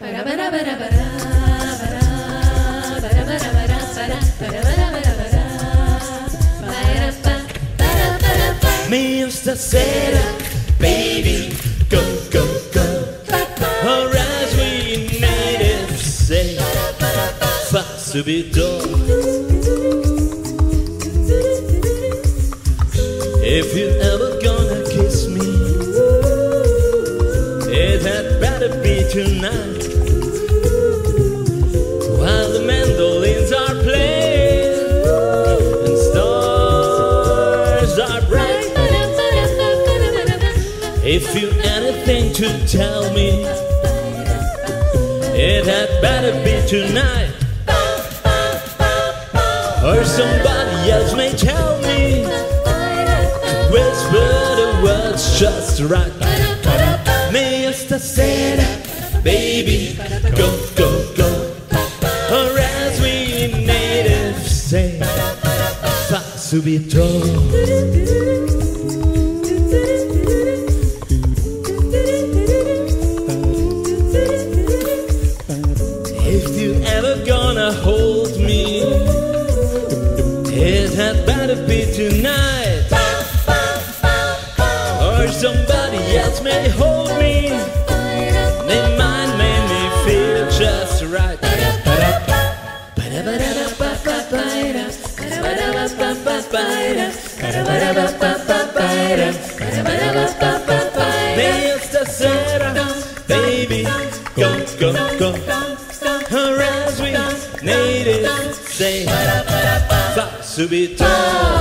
Me stasera, baby, go, go, go. Or as we natives say, fa subito. If you're ever gonna kiss me, it had better be tonight. While the mandolins are playing and stars are bright. If you anything to tell me, it had better be tonight. Or somebody else may tell me, whisper the words just right. Me stasera, baby, go, go, go. Or as we natives say, fa subito. If you ever gonna hold me, it had better be tonight. Or somebody else may hold me, they might make me feel just right. Me stasera, baby, go, go, go. Or as we natives say, fa subito.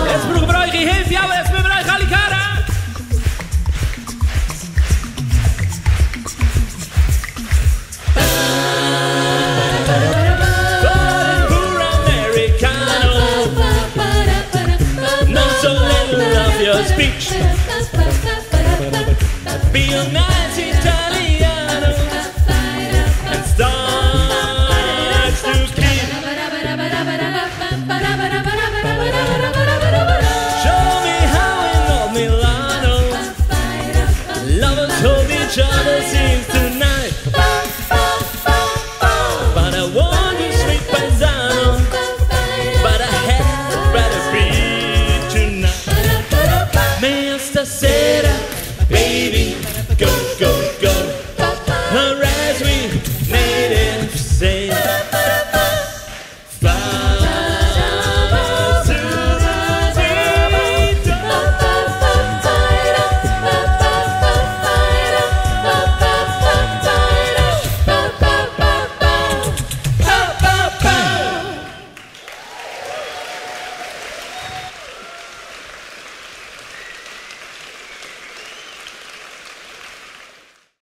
Jetzt brauchen wir eure Hilfe, ja, jetzt müssen wir euch alle hören. Poor Americano, not so little of your speech. Be a nice Italiano and start to speak. Show me how in Old Milano lovers hold each other's hands tonight.